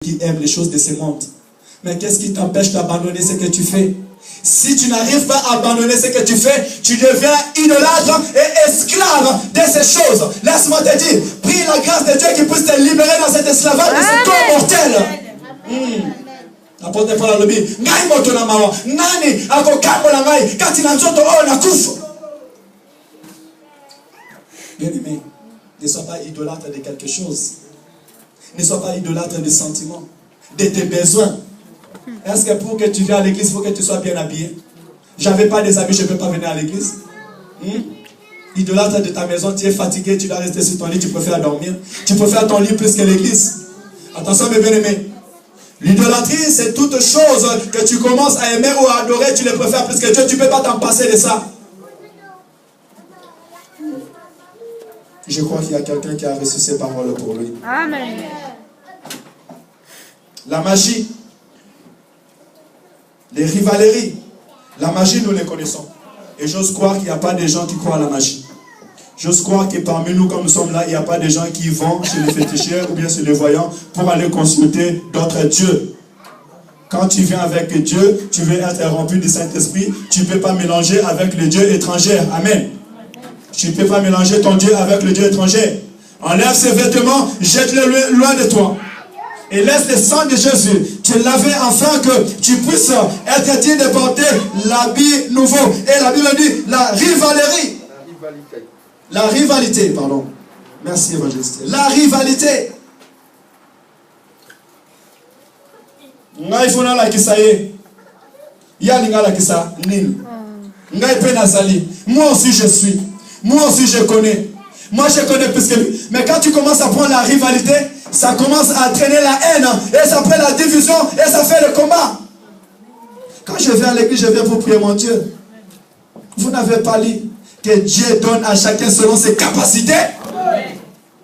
qui aiment les choses de ce monde. Mais qu'est-ce qui t'empêche d'abandonner ce que tu fais? Si tu n'arrives pas à abandonner ce que tu fais, tu deviens idolâtre et esclave de ces choses. Laisse-moi te dire, prie la grâce de Dieu qui puisse te libérer dans cet esclavage de ce corps mortel. Apôtre Paul a dit, ngai moto na mawa, nani akokambo la ngai, kati na nzoto o na kufa. Bien aimé, ne sois pas idolâtre de quelque chose. Ne sois pas idolâtre des sentiments, de tes besoins. Est-ce que pour que tu viennes à l'église, il faut que tu sois bien habillé? J'avais pas des habits, je ne peux pas venir à l'église. Idolâtre de ta maison, tu es fatigué, tu dois rester sur ton lit, tu préfères dormir. Tu préfères ton lit plus que l'église. Attention mes bien-aimés. L'idolâtrie, c'est toute chose que tu commences à aimer ou à adorer, tu les préfères plus que Dieu, tu ne peux pas t'en passer de ça. Je crois qu'il y a quelqu'un qui a reçu ces paroles pour lui. Amen. La magie, les rivaleries, la magie nous les connaissons. Et j'ose croire qu'il n'y a pas de gens qui croient à la magie. J'ose croire que parmi nous, comme nous sommes là, il n'y a pas de gens qui vont chez les féticheurs ou bien chez les voyants pour aller consulter d'autres dieux. Quand tu viens avec Dieu, tu veux être rempli du Saint-Esprit, tu ne peux pas mélanger avec les dieux étrangers. Amen. Tu ne peux pas mélanger ton Dieu avec le Dieu étranger. Enlève ses vêtements, jette-le loin de toi. Et laisse le sang de Jésus te laver afin que tu puisses être digne de porter l'habit nouveau. Et la Bible dit la rivalité. La rivalité, pardon. Merci évangéliste. La rivalité. Ngai fona la kisaye. Ya linga la kisa nini. Ngai pe nazali. Moi aussi je suis. Moi aussi je connais. Moi je connais plus que lui. Mais quand tu commences à prendre la rivalité, ça commence à traîner la haine. Et ça fait la division. Et ça fait le combat. Quand je viens à l'église, je viens pour prier mon Dieu. Vous n'avez pas lu que Dieu donne à chacun selon ses capacités?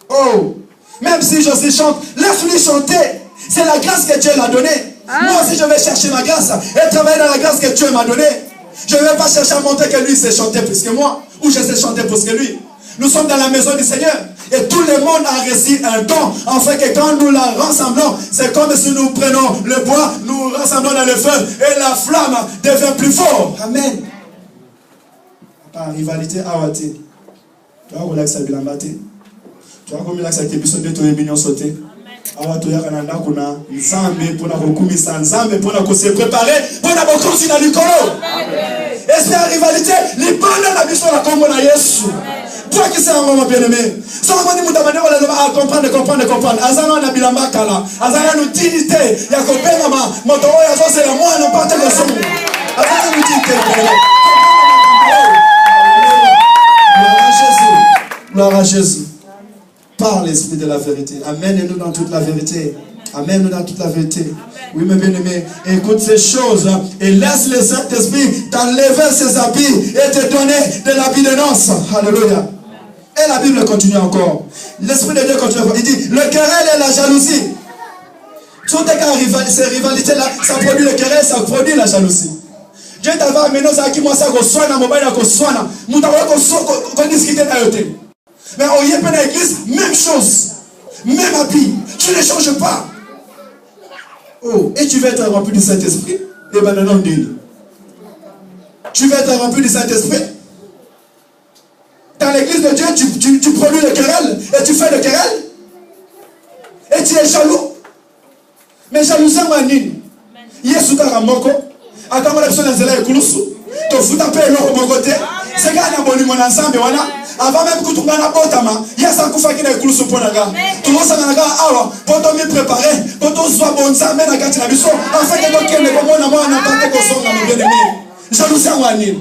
Oh, même si je chante, laisse-lui chanter. C'est la grâce que Dieu l'a donnée. Moi aussi je vais chercher ma grâce et travailler dans la grâce que Dieu m'a donnée. Je ne vais pas chercher à montrer que lui sait chanter plus que moi, ou je sais chanter plus que lui. Nous sommes dans la maison du Seigneur et tout le monde a reçu un don, afin que quand nous la rassemblons, c'est comme si nous prenons le bois, nous rassemblons dans le feu et la flamme devient plus forte. Amen. Par rivalité awate. Tu vas relaxer la bilambate. Tu vas relaxer la kébiso de ton mignon sauté. Awato ya kananda kuna nzambe pona kokumisa nzambe pona ko se préparer pona bokonzi na likolo. Et c'est la rivalité, libanda na biso la kombo na Yesu. Toi qui c'est un moment bien-aimé. Ça va nous demander à comprendre. Azana na bilamba kala. Azana nous dignité. Ya ko benga ma moto ya zo c'est la moi non pas te le son. Azana nous dignité. Gloire à Jésus. Par l'esprit de la vérité. Amène-nous dans toute la vérité. Amène-nous dans toute la vérité. Oui, mes bien-aimés, écoute ces choses et laisse le Saint-Esprit t'enlever ses habits et te donner de l'habit de noces. Alléluia. Et la Bible continue encore. L'Esprit de Dieu continue encore. Il dit, le querelle et la jalousie. Toutes ces rivalités-là, ça produit le querelle, ça produit la jalousie. Dieu t'avait amené ça qui moi ça qu'on soit dans mon bain, qu'on soit dans. Nous t'avons qu'on discute d'ailleurs. Mais au Yépen à l'église, même chose. Même habit. Tu ne changes pas. Oh, et tu veux être rempli du Saint-Esprit? Eh bien, non, tu veux être rempli du Saint-Esprit? Dans l'église de Dieu, tu produis le querelle. Et tu fais le querelle. Et tu es jaloux. Mais jalousie, moi, nini. Yesu karamoko. Attends, la personne est là, kulusu. Tu fous ta paix, l'eau, mon côté. C'est gars, il y a bon mon ensemble, voilà. Avant même que tu m'en abotama, il y a ça qui fait qu'il y a un sur Ponaga. Tout le monde s'en a pour te préparer, pour te soit bon, ça mène à Katina Bisso, afin que donc il ne peut pas n'importe quoi sur la bien aimé. Jalousie à Wani.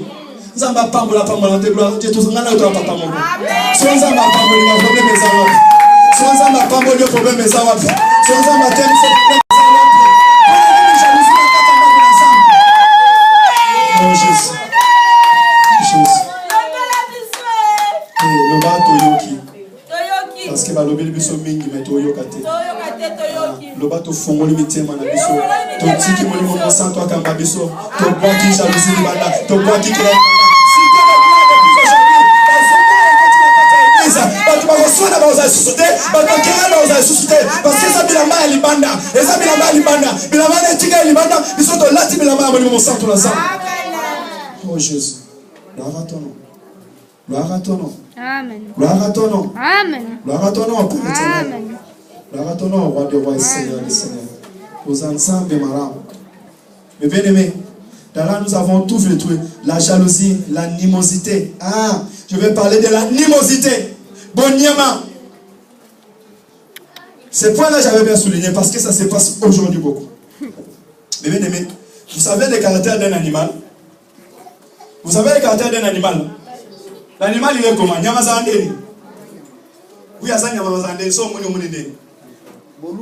Zamba Pambola Pambola, de gloire, Dieu, tout le monde a le papa Mogo. Soit Zamba Pambola, il a problème mes awap. Soit Zamba Pambola, il a problème mes awap. Soit Zamba Tem, il a oh Jésus. Parce que le biso mingi mais toyokate. Le bateau fongoli mitema na biso. To tiki moli mo santo akamba biso. To baki jalousie banda. To baki kra. Si tu veux baswana baoza susute, bakokera baoza susute, parce que ça bilamba ya libanda, et ça bilamba ya libanda, bilamba ya tika ya libanda, bisoto lati bilamba ya molimo santo na santo. Oh Jésus, gloire à ton nom. Gloire à ton nom. Amen. Gloire à ton nom. Amen. Gloire à ton nom, Père éternel. Amen. Gloire à ton nom, roi des rois et Seigneur des seigneurs. Aux ensembles et marins. Mais bien aimé, dans là nous avons tout vu, la jalousie, l'animosité. Ah, je vais parler de l'animosité. Bonyama. Ce point-là, j'avais bien souligné parce que ça se passe aujourd'hui beaucoup. Mais bien aimé, vous savez le caractère d'un animal? Vous savez le caractère d'un animal? L'animal, il est comment? Nyamazandeni. Oui, il y a ça, Nyamazandeni. So, moni, moni, de. Bon,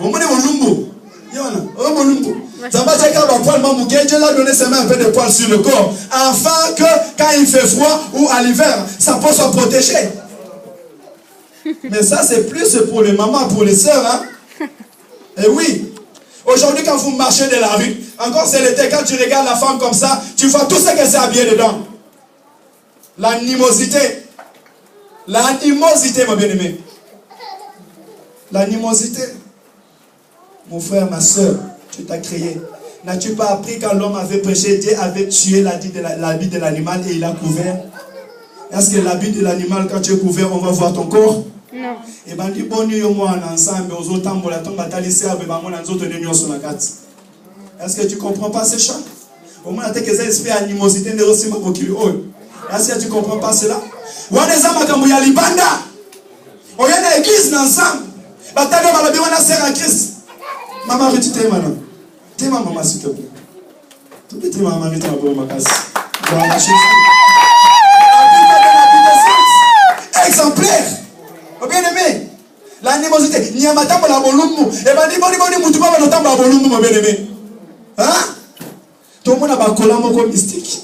moni, bolumbo. Yana, oh, bolumbo. Zamba, tcheka, ba poil, mamou, Dieu l'a donné ses mains un peu de poils sur le corps. Afin que, quand il fait froid ou à l'hiver, sa peau soit protégée. Mais ça, c'est plus pour les mamans, pour les sœurs, hein. Et oui. Aujourd'hui, quand vous marchez de la rue, encore c'est l'été, quand tu regardes la femme comme ça, tu vois tout ce qu'elle s'est habillée dedans. L'animosité. L'animosité, mon bien-aimé. L'animosité. Mon frère, ma soeur, tu t'as créé. N'as-tu pas appris quand l'homme avait prêché, Dieu avait tué l'habit de l'animal et il a couvert? Est-ce que l'habit de l'animal, quand tu es couvert, on va voir ton corps? Non. Et bien, dit, bon, nous, ensemble, aux autres, est-ce que tu ne comprends pas ces chants? Au moins, tu as des esprits d'animosité, est-ce que tu ne comprends pas cela? On est à Libanda. On est à l'église ensemble. On est à Christ. Maman, tu t'es maintenant. T'es ma maman, s'il te plaît. Tu peux te maman, tu t'es ma casse. Exemplaire. Bien aimé. L'animosité. N'y a pas de la bolumbu. Et bien, dis-moi, tu vas pas la bolumbu, mon bien aimé. Hein? Tout le monde a un collant mystique.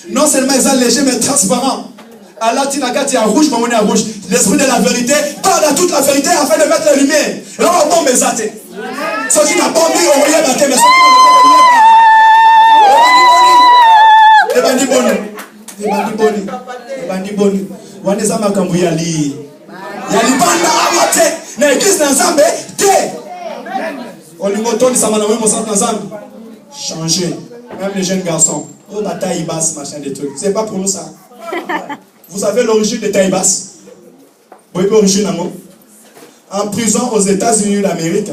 Non seulement ils sont légers, mais transparents. Allah Tinakati en rouge, maman est en rouge. L'esprit de la vérité parle à toute la vérité afin de mettre la lumière. Et là, on va bomber ça. Ceux qui n'ont pas mis, on va y aller, mais ceux qui n'ont changer. Même les jeunes garçons. Oh, la taille basse, machin, des trucs. C'est pas pour nous ça. Vous savez l'origine de taille basse? Vous voyez l'origine en prison aux États-Unis d'Amérique.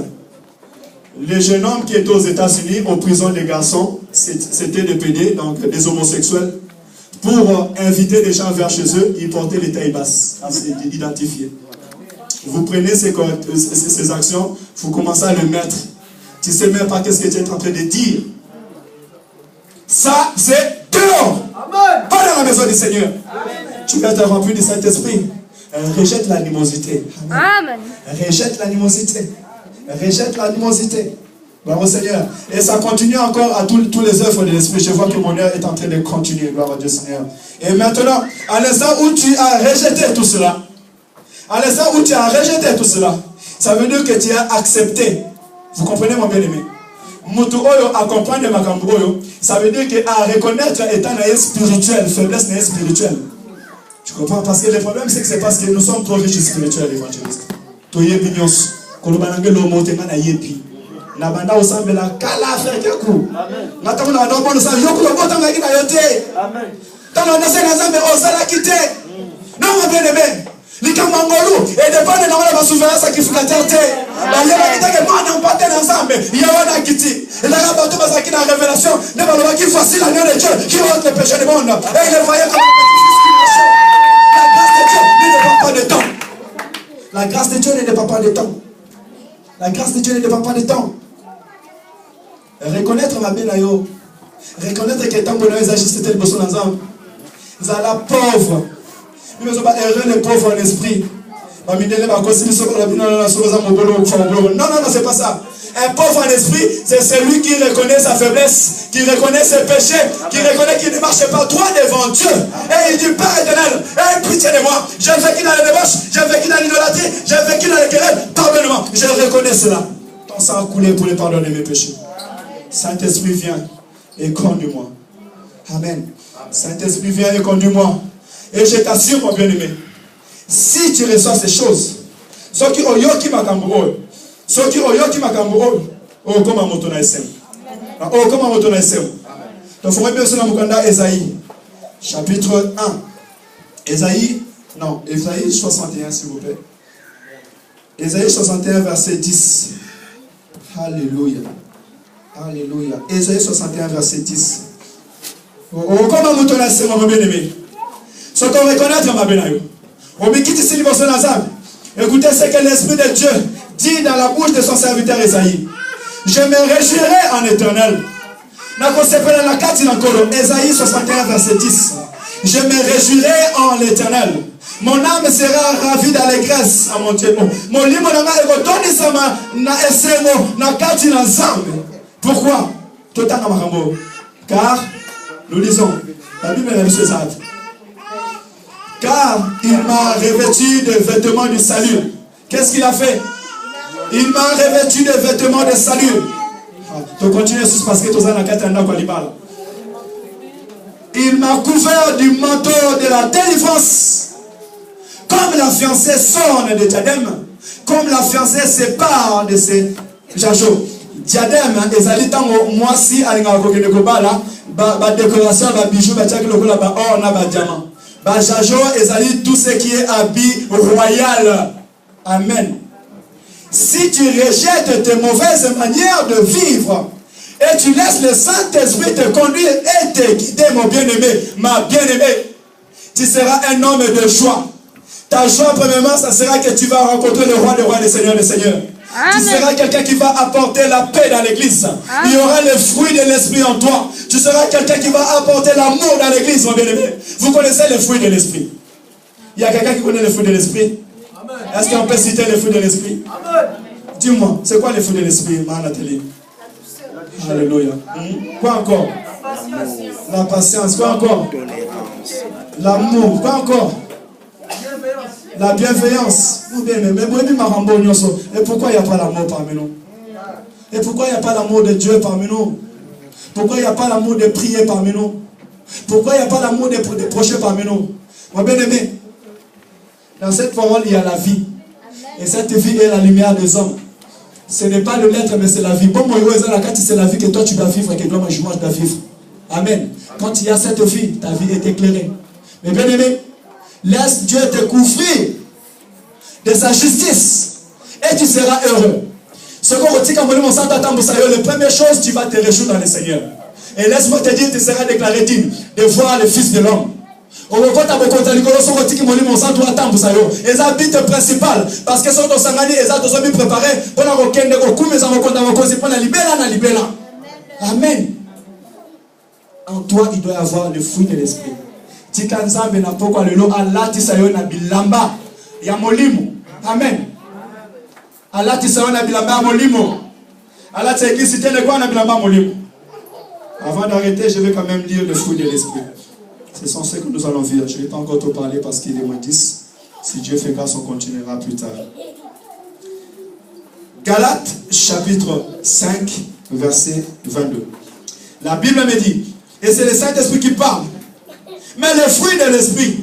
Les jeunes hommes qui étaient aux États-Unis, en prison des garçons, c'était des PD, donc des homosexuels. Pour inviter les gens vers chez eux, ils portaient les tailles basses, identifiées. Vous prenez ces actions, vous commencez à le mettre. Tu ne sais même pas qu'est-ce que tu es en train de dire. Ça, c'est dehors. Amen. Pas dans la maison du Seigneur. Amen. Tu vas être rempli du Saint-Esprit. Rejette l'animosité. Amen. Rejette l'animosité. Rejette l'animosité. Gloire au Seigneur. Et ça continue encore à tous les œuvres de l'Esprit. Je vois que mon œuvre est en train de continuer. Gloire à Dieu Seigneur. Et maintenant, à l'instant où tu as rejeté tout cela, ça veut dire que tu as accepté. Vous comprenez mon bien-aimé? Mutu oyo à comprendre makambo oyo, ça veut dire que à reconnaître étant spirituel, faiblesse n'est spirituelle. Tu comprends? Parce que le problème c'est que c'est parce que nous sommes trop riches spirituels, évangélistes. Toye binyos, kolobanange lo motenga na yepi. Na banda osambe la kala frère keku. Amen. Na tamu na ndo sa yoku lo bota ngaki na yote. Amen. Tano na sena zambe osala kite. Non mon bien-aimé. Likamangolu et dépend de la souverain sacrificateur. Il y a des gens qui n'ont pas ensemble. Il y a un kiti. Et là, il y a une révélation. Il y a un qui facile la nuit de Dieu qui ôte les péchés du monde. Et il est voyant comme un petit fils qui marche. La grâce de Dieu ne dépend pas de temps. La grâce de Dieu ne dépend pas de temps. La grâce de Dieu ne dépend pas de temps. Reconnaître ma belle ayo. Reconnaître que tant bonheur est juste le besoin ensemble. Vous êtes la pauvre. Nous ne sommes pas erreurs les pauvres en esprit. Non, c'est pas ça. Un pauvre en esprit, c'est celui qui reconnaît sa faiblesse, qui reconnaît ses péchés, qui reconnaît qu'il ne marche pas droit devant Dieu. Et il dit, Père éternel, aie pitié de moi. J'ai vécu dans les débauches, j'ai vécu dans l'idolâtrie, j'ai vécu dans les querelles. Pardonne-moi. Je reconnais cela. Ton sang a coulé pour les pardonner mes péchés. Saint-Esprit, viens et conduis-moi. Amen. Saint-Esprit, viens et conduis-moi. Et je t'assure, mon bien-aimé, Si tu reçois ces choses, ceux qui ont yoki makambo, ceux qui ont yoki makambo, oh comme un moto na SM. Oh comme un moto na SM. Donc, il faut bien cela Mukanda Esaïe, chapitre 1. Esaïe 61, s'il vous plaît. Esaïe 61, verset 10. Alléluia. Alléluia. Esaïe 61, verset 10. Oh, comme un mouton à mon bien-aimé. Ce qu'on reconnaît, ma bien-aimé. On me quitte ici, écoutez ce que l'Esprit de Dieu dit dans la bouche de son serviteur Esaïe. Je me réjouirai en éternel. Esaïe 61, verset 10. Je me réjouirai en l'éternel. Mon âme sera ravie d'allégresse à mon Dieu. Mon livre pourquoi? Car, nous lisons, la Bible est monsieur Zad. Car il m'a revêtu de vêtements du salut. Qu'est-ce qu'il a fait? Il m'a revêtu de vêtements de salut. Tu continues parce que tu as il m'a couvert du manteau de la délivrance. Comme la fiancée sonne de diadème, comme la fiancée sépare de ses jajo. Diadème, ezali tango mwasi alinga kokende kobala ba décoration ba bijoux ba tchaki lokola ba or na ba diamant. Ba jajo ezali tout ce qui est habit royal. Amen. Si tu rejettes tes mauvaises manières de vivre et tu laisses le Saint-Esprit te conduire et te guider, mon bien-aimé, ma bien-aimée, tu seras un homme de joie. Ta joie, premièrement, ça sera que tu vas rencontrer le roi des rois, le seigneur des seigneurs. Amen. Tu seras quelqu'un qui va apporter la paix dans l'église. Il y aura le fruit de l'esprit en toi. Tu seras quelqu'un qui va apporter l'amour dans l'église, mon bien-aimé. Vous connaissez le fruit de l'esprit? Il y a quelqu'un qui connaît le fruit de l'esprit? Est-ce qu'on peut citer le fruit de l'esprit? Dis-moi, c'est quoi le fruit de l'esprit, ma Nathalie? Alléluia. Quoi encore? La patience. Quoi encore? L'amour. Quoi encore? La bienveillance. Et pourquoi il n'y a pas l'amour parmi nous? Et pourquoi il n'y a pas l'amour de Dieu parmi nous? Pourquoi il n'y a pas l'amour de prier parmi nous? Pourquoi il n'y a pas l'amour de procher parmi nous? Mon bien-aimé, dans cette parole, il y a la vie. Et cette vie est la lumière des hommes. Ce n'est pas le lettre, mais c'est la vie. Bon, c'est la vie que toi tu dois vivre et que moi je dois vivre. Amen. Quand il y a cette vie, ta vie est éclairée. Mais bien aimé, laisse Dieu te couvrir de sa justice et tu seras heureux. Ce qu'on retient quand on s'entend, la première chose, tu vas te réjouir dans le Seigneur. Et laisse-moi te dire, tu seras déclaré digne de voir le Fils de l'homme. Et ça but principal parce que sont sangani et ça doit bien préparé pour la requête de Amen. En toi il doit y avoir le fruit de l'esprit. Tikanzambe na poko lelo alati sayo na bilamba ya molimo. Amen. Alati sayo na bilamba molimo. Alati église tene kwa na bilamba molimo. Avant d'arrêter, je vais quand même lire le fruit de l'esprit. Ce sont ceux que nous allons vivre. Je ne vais pas encore te parler parce qu'il est moins 10. Si Dieu fait grâce, on continuera plus tard. Galates, chapitre 5, verset 22. La Bible me dit, et c'est le Saint-Esprit qui parle, mais le fruit de l'esprit,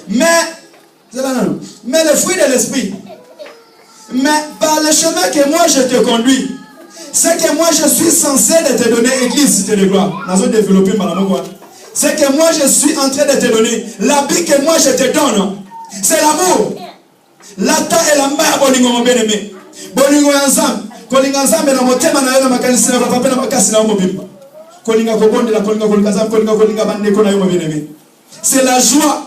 mais le fruit de l'esprit, mais par le chemin que moi je te conduis, c'est que moi je suis censé de te donner, église, de gloire. Nous allons développer quoi. C'est que moi je suis en train de te donner. L'habit que moi je te donne, c'est l'amour. L'ata et la mère bolingo mon bien-aimé. Bolingo ensemble. Kolinga ensemble na motema na yona makanisi na papa na makasi na mobimba. Kolinga kobonde la kolinga bande ko na yo mon bien-aimé. C'est la joie.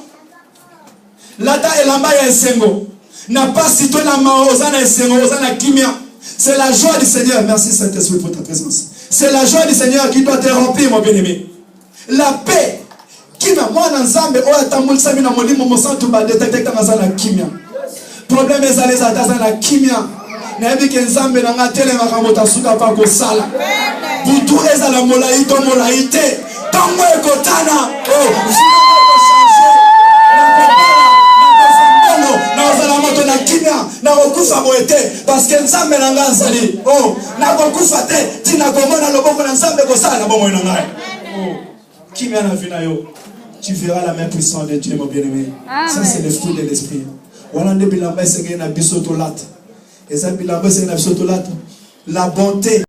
L'ata et la mère esengo. N'a pas cité la maozana esengo, ozana kimia. C'est la joie du Seigneur. Merci Saint-Esprit pour ta présence. C'est la joie du Seigneur qui doit te remplir mon bien-aimé. La paix qui m'a moi dans Zambé ou à Tamulsa mina molimo mo santu ba détecter dans la kimia. Problème est allé à la kimia. N'abi que Zambé na ngatele makamota suka pa ko sala. Butu eza la molaito molaité. Tango ekotana. Oh, na kimia na okufa boete parce que Nzambe na nganzali. Oh, na okufa te tina komona loboko na Nzambe ko sala na bomo na ngai. Oh. Tu verras la main puissante de Dieu, mon bien-aimé. Ça, c'est le fruit de l'esprit. Voilà nde bilamba esengeli na biso tolata. Eza bilamba esengeli na biso tolata. La bonté